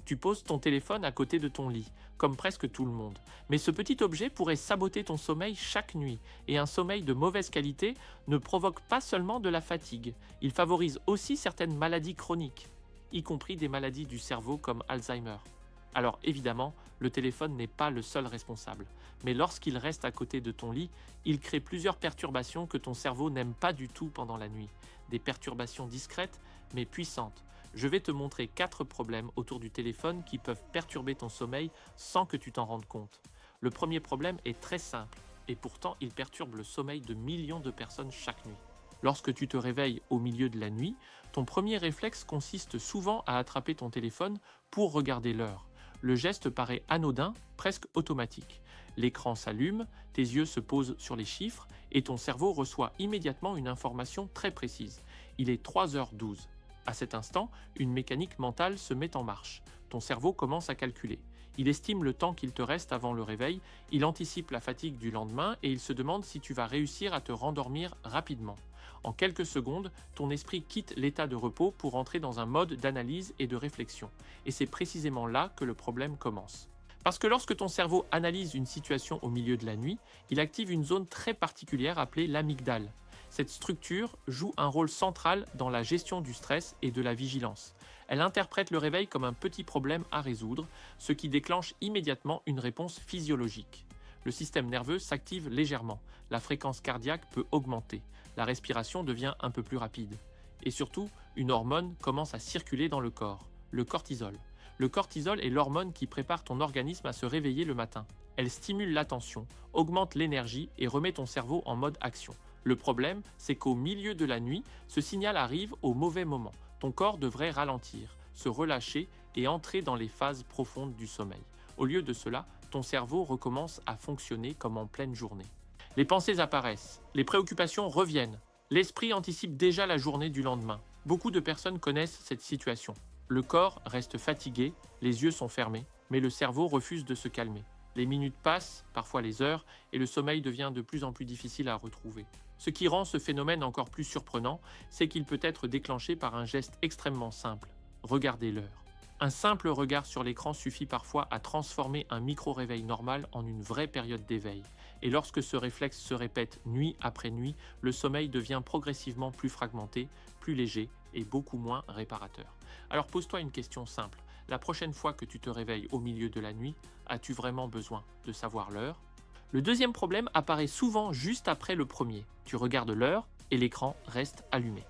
Tu poses ton téléphone à côté de ton lit, comme presque tout le monde. Mais ce petit objet pourrait saboter ton sommeil chaque nuit. Et un sommeil de mauvaise qualité ne provoque pas seulement de la fatigue, il favorise aussi certaines maladies chroniques, y compris des maladies du cerveau comme Alzheimer. Alors évidemment, le téléphone n'est pas le seul responsable, mais lorsqu'il reste à côté de ton lit, il crée plusieurs perturbations que ton cerveau n'aime pas du tout pendant la nuit. Des perturbations discrètes, mais puissantes. Je vais te montrer 4 problèmes autour du téléphone qui peuvent perturber ton sommeil sans que tu t'en rendes compte. Le premier problème est très simple, et pourtant il perturbe le sommeil de millions de personnes chaque nuit. Lorsque tu te réveilles au milieu de la nuit, ton premier réflexe consiste souvent à attraper ton téléphone pour regarder l'heure. Le geste paraît anodin, presque automatique. L'écran s'allume, tes yeux se posent sur les chiffres et ton cerveau reçoit immédiatement une information très précise. Il est 3h12. À cet instant, une mécanique mentale se met en marche. Ton cerveau commence à calculer. Il estime le temps qu'il te reste avant le réveil, il anticipe la fatigue du lendemain et il se demande si tu vas réussir à te rendormir rapidement. En quelques secondes, ton esprit quitte l'état de repos pour entrer dans un mode d'analyse et de réflexion. Et c'est précisément là que le problème commence. Parce que lorsque ton cerveau analyse une situation au milieu de la nuit, il active une zone très particulière appelée l'amygdale. Cette structure joue un rôle central dans la gestion du stress et de la vigilance. Elle interprète le réveil comme un petit problème à résoudre, ce qui déclenche immédiatement une réponse physiologique. Le système nerveux s'active légèrement, la fréquence cardiaque peut augmenter, la respiration devient un peu plus rapide. Et surtout, une hormone commence à circuler dans le corps, le cortisol. Le cortisol est l'hormone qui prépare ton organisme à se réveiller le matin. Elle stimule l'attention, augmente l'énergie et remet ton cerveau en mode action. Le problème, c'est qu'au milieu de la nuit, ce signal arrive au mauvais moment. Ton corps devrait ralentir, se relâcher et entrer dans les phases profondes du sommeil. Au lieu de cela, ton cerveau recommence à fonctionner comme en pleine journée. Les pensées apparaissent, les préoccupations reviennent. L'esprit anticipe déjà la journée du lendemain. Beaucoup de personnes connaissent cette situation. Le corps reste fatigué, les yeux sont fermés, mais le cerveau refuse de se calmer. Les minutes passent, parfois les heures, et le sommeil devient de plus en plus difficile à retrouver. Ce qui rend ce phénomène encore plus surprenant, c'est qu'il peut être déclenché par un geste extrêmement simple. Regardez l'heure. Un simple regard sur l'écran suffit parfois à transformer un micro-réveil normal en une vraie période d'éveil. Et lorsque ce réflexe se répète nuit après nuit, le sommeil devient progressivement plus fragmenté, plus léger et beaucoup moins réparateur. Alors pose-toi une question simple. La prochaine fois que tu te réveilles au milieu de la nuit, as-tu vraiment besoin de savoir l'heure ? Le deuxième problème apparaît souvent juste après le premier. Tu regardes l'heure et l'écran reste allumé.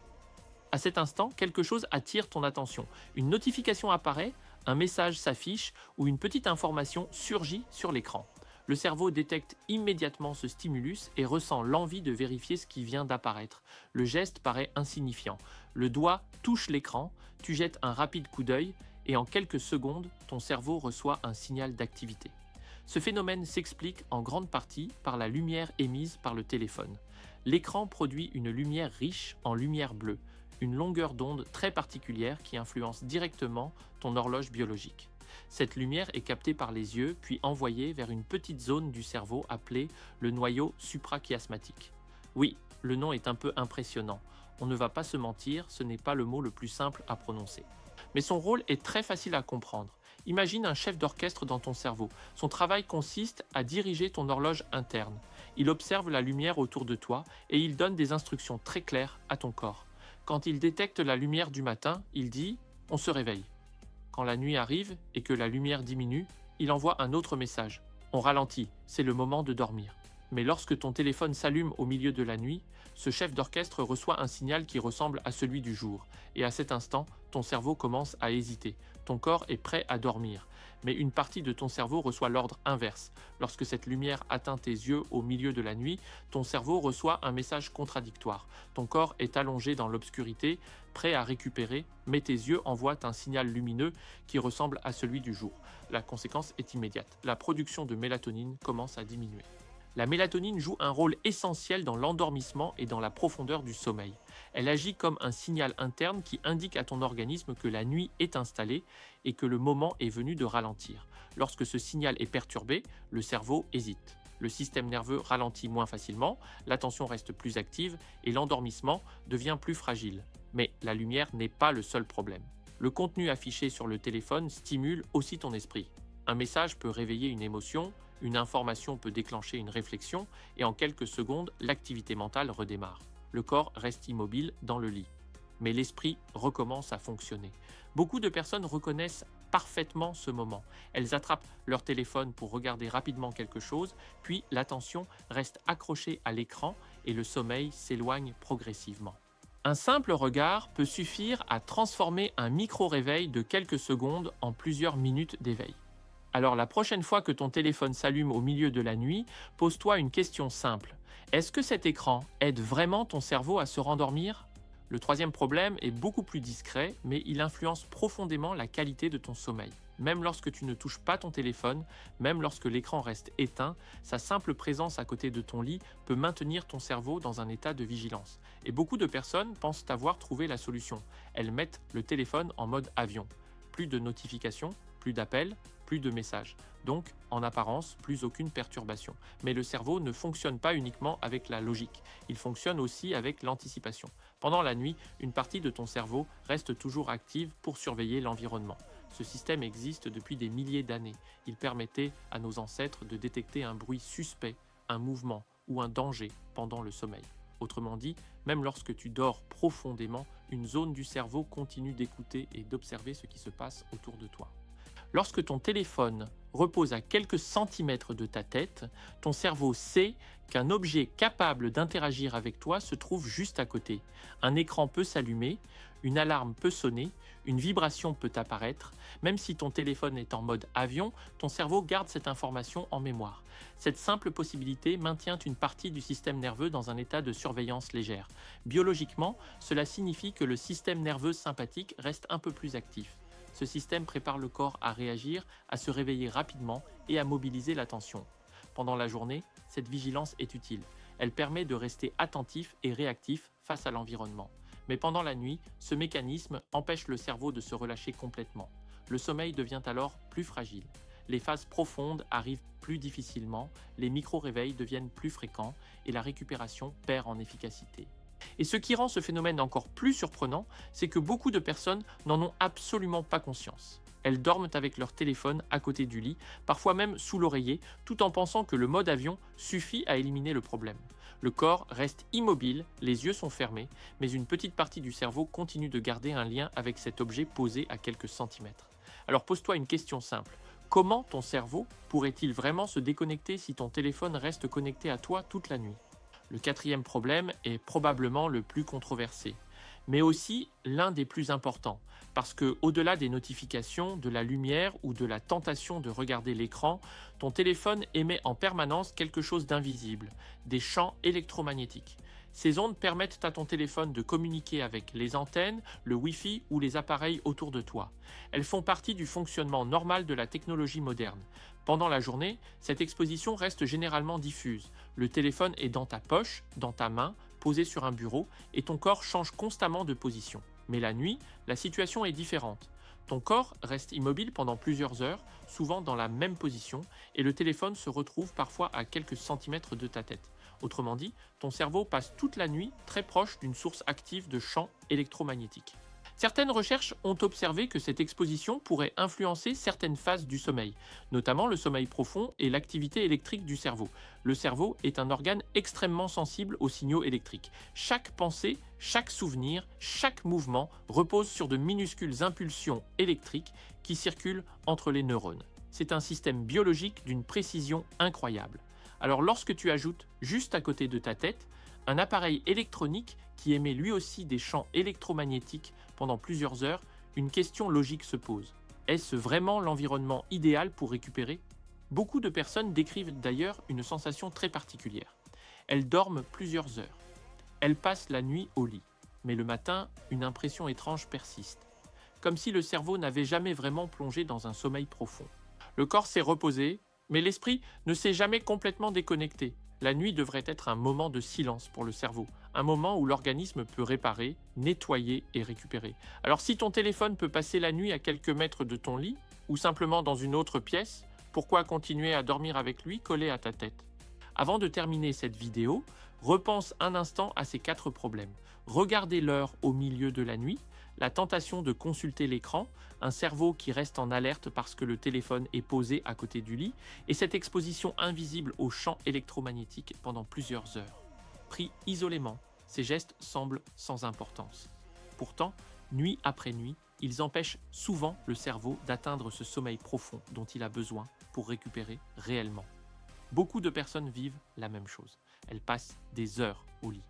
À cet instant, quelque chose attire ton attention. Une notification apparaît, un message s'affiche ou une petite information surgit sur l'écran. Le cerveau détecte immédiatement ce stimulus et ressent l'envie de vérifier ce qui vient d'apparaître. Le geste paraît insignifiant. Le doigt touche l'écran, tu jettes un rapide coup d'œil et en quelques secondes, ton cerveau reçoit un signal d'activité. Ce phénomène s'explique en grande partie par la lumière émise par le téléphone. L'écran produit une lumière riche en lumière bleue, une longueur d'onde très particulière qui influence directement ton horloge biologique. Cette lumière est captée par les yeux puis envoyée vers une petite zone du cerveau appelée le noyau suprachiasmatique. Oui, le nom est un peu impressionnant. On ne va pas se mentir, ce n'est pas le mot le plus simple à prononcer. Mais son rôle est très facile à comprendre. Imagine un chef d'orchestre dans ton cerveau. Son travail consiste à diriger ton horloge interne. Il observe la lumière autour de toi et il donne des instructions très claires à ton corps. Quand il détecte la lumière du matin, il dit « on se réveille ». Quand la nuit arrive et que la lumière diminue, il envoie un autre message. On ralentit, c'est le moment de dormir. Mais lorsque ton téléphone s'allume au milieu de la nuit, ce chef d'orchestre reçoit un signal qui ressemble à celui du jour. Et à cet instant, ton cerveau commence à hésiter. Ton corps est prêt à dormir. Mais une partie de ton cerveau reçoit l'ordre inverse. Lorsque cette lumière atteint tes yeux au milieu de la nuit, ton cerveau reçoit un message contradictoire. Ton corps est allongé dans l'obscurité, prêt à récupérer, mais tes yeux envoient un signal lumineux qui ressemble à celui du jour. La conséquence est immédiate. La production de mélatonine commence à diminuer. La mélatonine joue un rôle essentiel dans l'endormissement et dans la profondeur du sommeil. Elle agit comme un signal interne qui indique à ton organisme que la nuit est installée et que le moment est venu de ralentir. Lorsque ce signal est perturbé, le cerveau hésite. Le système nerveux ralentit moins facilement, l'attention reste plus active et l'endormissement devient plus fragile. Mais la lumière n'est pas le seul problème. Le contenu affiché sur le téléphone stimule aussi ton esprit. Un message peut réveiller une émotion, une information peut déclencher une réflexion, et en quelques secondes, l'activité mentale redémarre. Le corps reste immobile dans le lit. Mais l'esprit recommence à fonctionner. Beaucoup de personnes reconnaissent parfaitement ce moment. Elles attrapent leur téléphone pour regarder rapidement quelque chose, puis l'attention reste accrochée à l'écran et le sommeil s'éloigne progressivement. Un simple regard peut suffire à transformer un micro-réveil de quelques secondes en plusieurs minutes d'éveil. Alors la prochaine fois que ton téléphone s'allume au milieu de la nuit, pose-toi une question simple. Est-ce que cet écran aide vraiment ton cerveau à se rendormir ? Le troisième problème est beaucoup plus discret, mais il influence profondément la qualité de ton sommeil. Même lorsque tu ne touches pas ton téléphone, même lorsque l'écran reste éteint, sa simple présence à côté de ton lit peut maintenir ton cerveau dans un état de vigilance. Et beaucoup de personnes pensent avoir trouvé la solution. Elles mettent le téléphone en mode avion. Plus de notifications, plus d'appels, plus de messages. Donc, en apparence, plus aucune perturbation. Mais le cerveau ne fonctionne pas uniquement avec la logique, il fonctionne aussi avec l'anticipation. Pendant la nuit, une partie de ton cerveau reste toujours active pour surveiller l'environnement. Ce système existe depuis des milliers d'années. Il permettait à nos ancêtres de détecter un bruit suspect, un mouvement ou un danger pendant le sommeil. Autrement dit, même lorsque tu dors profondément, une zone du cerveau continue d'écouter et d'observer ce qui se passe autour de toi. Lorsque ton téléphone repose à quelques centimètres de ta tête, ton cerveau sait qu'un objet capable d'interagir avec toi se trouve juste à côté. Un écran peut s'allumer, une alarme peut sonner, une vibration peut apparaître. Même si ton téléphone est en mode avion, ton cerveau garde cette information en mémoire. Cette simple possibilité maintient une partie du système nerveux dans un état de surveillance légère. Biologiquement, cela signifie que le système nerveux sympathique reste un peu plus actif. Ce système prépare le corps à réagir, à se réveiller rapidement et à mobiliser l'attention. Pendant la journée, cette vigilance est utile. Elle permet de rester attentif et réactif face à l'environnement. Mais pendant la nuit, ce mécanisme empêche le cerveau de se relâcher complètement. Le sommeil devient alors plus fragile. Les phases profondes arrivent plus difficilement, les micro-réveils deviennent plus fréquents et la récupération perd en efficacité. Et ce qui rend ce phénomène encore plus surprenant, c'est que beaucoup de personnes n'en ont absolument pas conscience. Elles dorment avec leur téléphone à côté du lit, parfois même sous l'oreiller, tout en pensant que le mode avion suffit à éliminer le problème. Le corps reste immobile, les yeux sont fermés, mais une petite partie du cerveau continue de garder un lien avec cet objet posé à quelques centimètres. Alors pose-toi une question simple. Comment ton cerveau pourrait-il vraiment se déconnecter si ton téléphone reste connecté à toi toute la nuit ? Le quatrième problème est probablement le plus controversé, mais aussi l'un des plus importants, parce que au-delà des notifications, de la lumière ou de la tentation de regarder l'écran, ton téléphone émet en permanence quelque chose d'invisible, des champs électromagnétiques. Ces ondes permettent à ton téléphone de communiquer avec les antennes, le Wi-Fi ou les appareils autour de toi. Elles font partie du fonctionnement normal de la technologie moderne. Pendant la journée, cette exposition reste généralement diffuse. Le téléphone est dans ta poche, dans ta main, posé sur un bureau, et ton corps change constamment de position. Mais la nuit, la situation est différente. Ton corps reste immobile pendant plusieurs heures, souvent dans la même position, et le téléphone se retrouve parfois à quelques centimètres de ta tête. Autrement dit, ton cerveau passe toute la nuit très proche d'une source active de champs électromagnétiques. Certaines recherches ont observé que cette exposition pourrait influencer certaines phases du sommeil, notamment le sommeil profond et l'activité électrique du cerveau. Le cerveau est un organe extrêmement sensible aux signaux électriques. Chaque pensée, chaque souvenir, chaque mouvement repose sur de minuscules impulsions électriques qui circulent entre les neurones. C'est un système biologique d'une précision incroyable. Alors lorsque tu ajoutes, juste à côté de ta tête, un appareil électronique qui émet lui aussi des champs électromagnétiques pendant plusieurs heures, une question logique se pose. Est-ce vraiment l'environnement idéal pour récupérer ? Beaucoup de personnes décrivent d'ailleurs une sensation très particulière. Elles dorment plusieurs heures. Elles passent la nuit au lit. Mais le matin, une impression étrange persiste. Comme si le cerveau n'avait jamais vraiment plongé dans un sommeil profond. Le corps s'est reposé, mais l'esprit ne s'est jamais complètement déconnecté. La nuit devrait être un moment de silence pour le cerveau, un moment où l'organisme peut réparer, nettoyer et récupérer. Alors si ton téléphone peut passer la nuit à quelques mètres de ton lit, ou simplement dans une autre pièce, pourquoi continuer à dormir avec lui collé à ta tête ? Avant de terminer cette vidéo, repense un instant à ces 4 problèmes. Regarder l'heure au milieu de la nuit, La tentation de consulter l'écran, un cerveau qui reste en alerte parce que le téléphone est posé à côté du lit, et cette exposition invisible aux champs électromagnétiques pendant plusieurs heures. Pris isolément, ces gestes semblent sans importance. Pourtant, nuit après nuit, ils empêchent souvent le cerveau d'atteindre ce sommeil profond dont il a besoin pour récupérer réellement. Beaucoup de personnes vivent la même chose. Elles passent des heures au lit.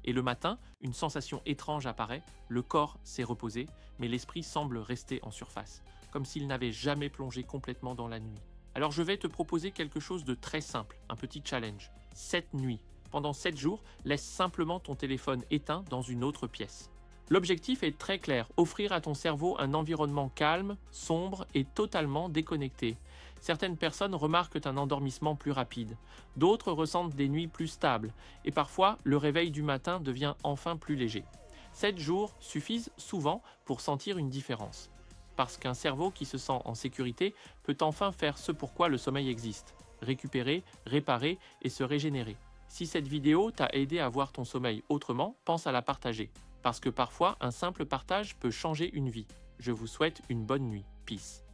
Et le matin, une sensation étrange apparaît, le corps s'est reposé, mais l'esprit semble rester en surface, comme s'il n'avait jamais plongé complètement dans la nuit. Alors je vais te proposer quelque chose de très simple, un petit challenge. 7 nuits. Pendant 7 jours, laisse simplement ton téléphone éteint dans une autre pièce. L'objectif est très clair, offrir à ton cerveau un environnement calme, sombre et totalement déconnecté. Certaines personnes remarquent un endormissement plus rapide, d'autres ressentent des nuits plus stables, et parfois le réveil du matin devient enfin plus léger. 7 jours suffisent souvent pour sentir une différence. Parce qu'un cerveau qui se sent en sécurité peut enfin faire ce pourquoi le sommeil existe, récupérer, réparer et se régénérer. Si cette vidéo t'a aidé à voir ton sommeil autrement, pense à la partager. Parce que parfois, un simple partage peut changer une vie. Je vous souhaite une bonne nuit. Peace.